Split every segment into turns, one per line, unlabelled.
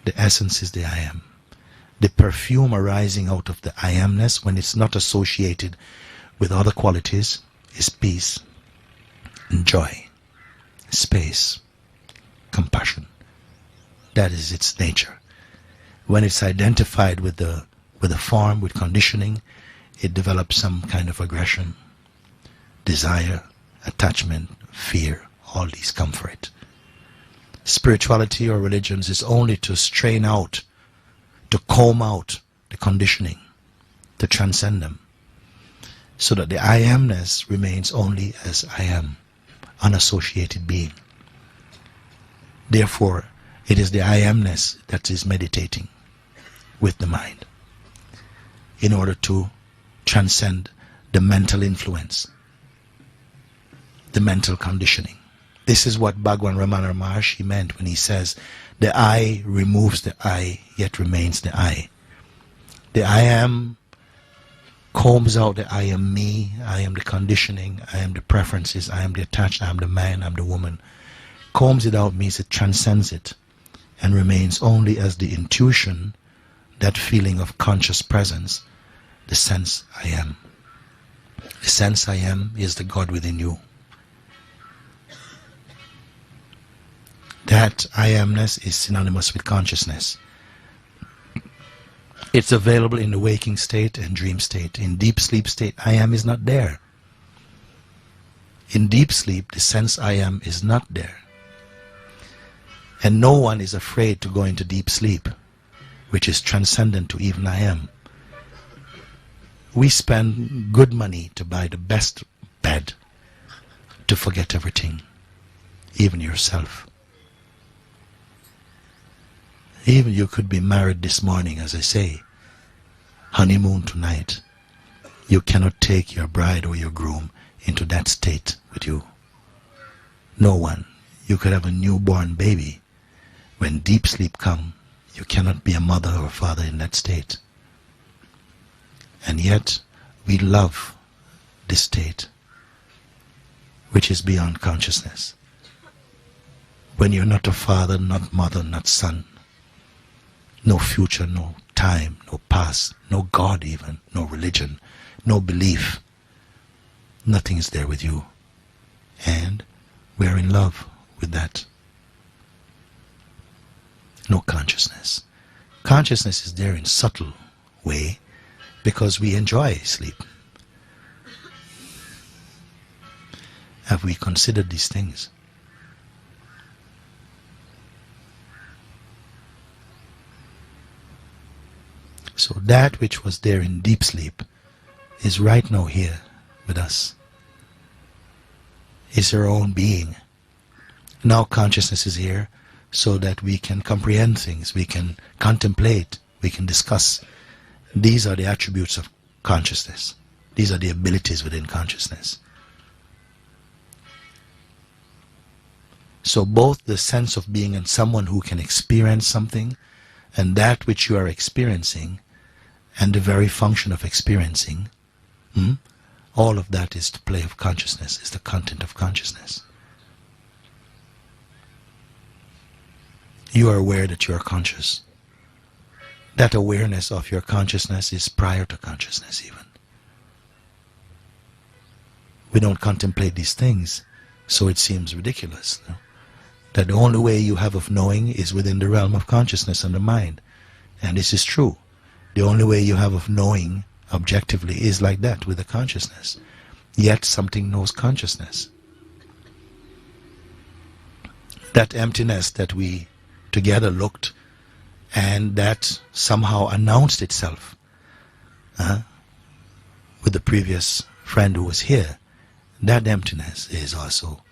The essence is the I am. The perfume arising out of the I amness, when it's not associated with other qualities, is peace, joy, space, compassion. That is its nature. When it's identified with the form, with conditioning, it develops some kind of aggression, desire, attachment, fear. All these come for it. Spirituality or religions is only to strain out, to comb out the conditioning, to transcend them, so that the I amness remains only as I am, unassociated being. Therefore, it is the I amness that is meditating with the mind in order to transcend the mental influence, the mental conditioning. This is what Bhagwan Ramana Maharshi meant when he says, the I removes the I, yet remains the I. The I am combs out the I am me, I am the conditioning, I am the preferences, I am the attached, I am the man, I am the woman. Combs it out means it transcends it and remains only as the intuition, that feeling of conscious presence, the sense I am. The sense I am is the God within you. That I amness is synonymous with consciousness. It's available in the waking state and dream state. In deep sleep state, I am is not there. In deep sleep, the sense I am is not there. And no one is afraid to go into deep sleep, which is transcendent to even I am. We spend good money to buy the best bed, to forget everything, even yourself. Even you could be married this morning, as I say, honeymoon tonight. You cannot take your bride or your groom into that state with you. No one. You could have a newborn baby. When deep sleep comes, you cannot be a mother or a father in that state. And yet, we love this state, which is beyond consciousness. When you're not a father, not mother, not son, no future, no time, no past, no God even, no religion, no belief. Nothing is there with you. And we're in love with that. No consciousness. Consciousness is there in subtle way because we enjoy sleep. Have we considered these things? So that which was there in deep sleep is right now here with us. It's our own being. Now consciousness is here so that we can comprehend things, we can contemplate, we can discuss. These are the attributes of consciousness. These are the abilities within consciousness. So both the sense of being and someone who can experience something, and that which you are experiencing, and the very function of experiencing, all of that is the play of consciousness, is the content of consciousness. You are aware that you are conscious. That awareness of your consciousness is prior to consciousness even. We don't contemplate these things, so it seems ridiculous. No? That the only way you have of knowing is within the realm of consciousness and the mind. And this is true. The only way you have of knowing objectively is like that, with the consciousness. Yet something knows consciousness. That emptiness that we together looked and that somehow announced itself with the previous friend who was here, that emptiness is also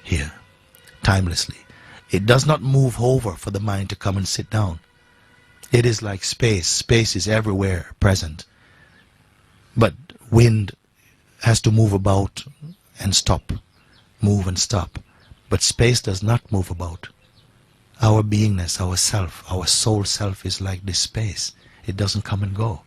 here, timelessly. It does not move over for the mind to come and sit down. It is like space. Space is everywhere present. But wind has to move about and stop, move and stop. But space does not move about. Our beingness, our self, our soul self is like this space. It doesn't come and go.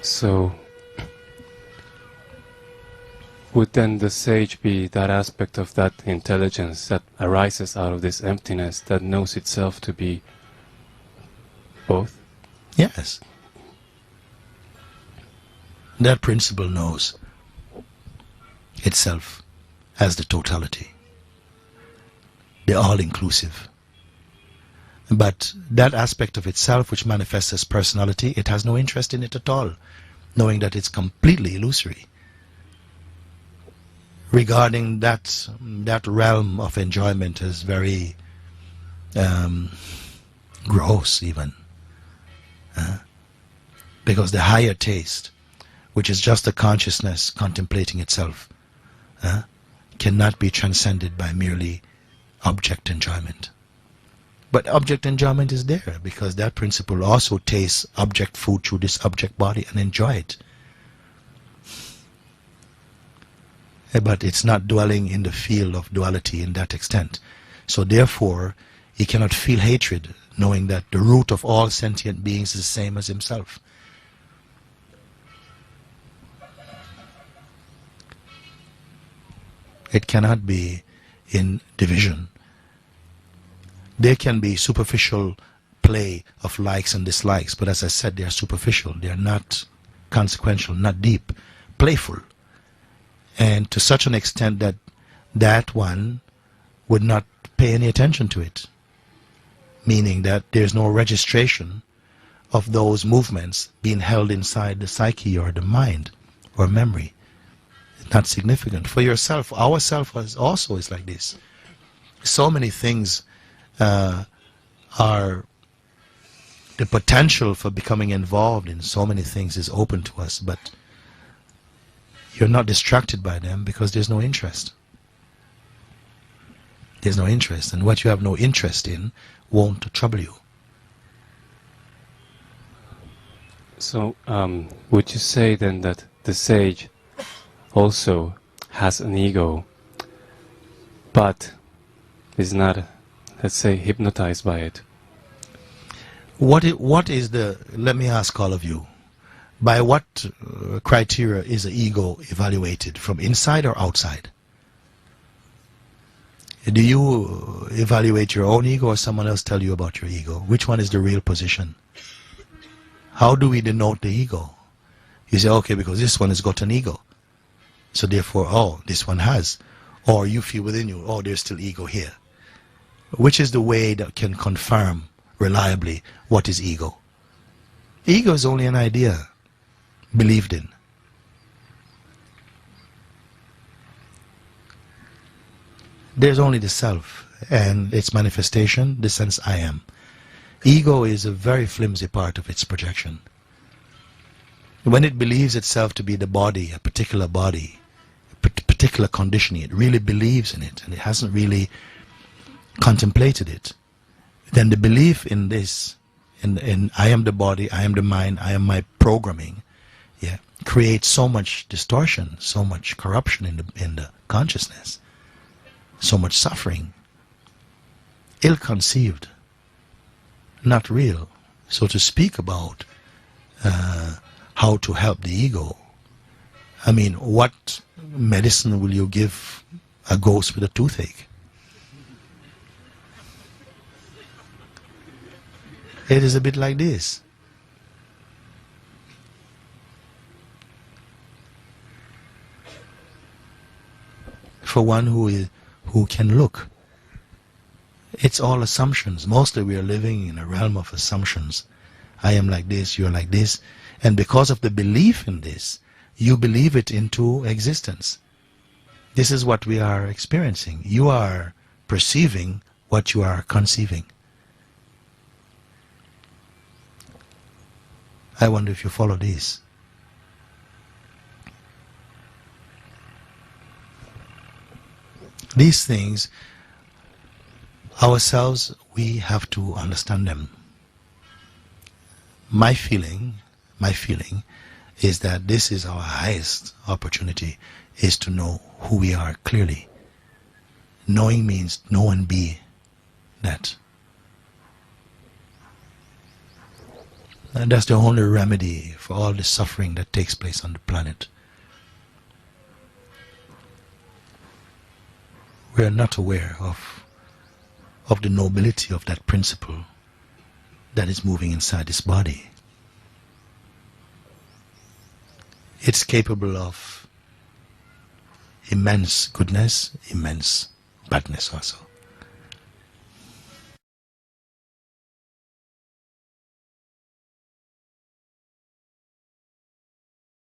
So, would then the sage be that aspect of that intelligence that arises out of this emptiness that knows itself to be both?
Yes. That principle knows itself as the totality, the all-inclusive. But that aspect of itself which manifests as personality, it has no interest in it at all, knowing that it's completely illusory. Regarding that realm of enjoyment as very gross even. Because the higher taste, which is just the consciousness contemplating itself, cannot be transcended by merely object enjoyment. But object enjoyment is there because that principle also tastes object food through this object body and enjoy it. But it's not dwelling in the field of duality in that extent. So therefore, he cannot feel hatred, knowing that the root of all sentient beings is the same as himself. It cannot be in division. There can be superficial play of likes and dislikes, but as I said, they are superficial. They are not consequential, not deep, playful. And to such an extent that that one would not pay any attention to it. Meaning that there's no registration of those movements being held inside the psyche or the mind or memory. It's not significant. For yourself, ourself also is like this. So many things are, the potential for becoming involved in so many things is open to us, but you're not distracted by them because there's no interest. There's no interest, and what you have no interest in won't trouble you.
So, would you say then that the sage also has an ego, but is not, let's say, hypnotized by it?
What is the, let me ask all of you, by what criteria is the ego evaluated, from inside or outside? Do you evaluate your own ego or someone else tell you about your ego? Which one is the real position? How do we denote the ego? You say, okay, because this one has got an ego, so therefore, oh, this one has. Or you feel within you, oh, there's still ego here. Which is the way that can confirm reliably what is ego? Ego is only an idea believed in. There's only the self and its manifestation, the sense I am. Ego is a very flimsy part of its projection. When it believes itself to be the body, a particular conditioning, it really believes in it and it hasn't really contemplated it, then the belief in this, in I am the body, I am the mind, I am my programming, creates so much distortion, so much corruption in the consciousness, so much suffering, ill-conceived, not real. So to speak about how to help the ego, I mean, what medicine will you give a ghost with a toothache? It is a bit like this. For one who can look, it's all assumptions. Mostly we are living in a realm of assumptions. I am like this, you are like this, and because of the belief in this, you believe it into existence. This is what we are experiencing. You are perceiving what you are conceiving. I wonder if you follow this. These things, ourselves, we have to understand them. My feeling is that this is our highest opportunity, is to know who we are clearly. Knowing means know and be that. And that's the only remedy for all the suffering that takes place on the planet. We are not aware of the nobility of that principle that is moving inside this body. It's capable of immense goodness, immense badness also.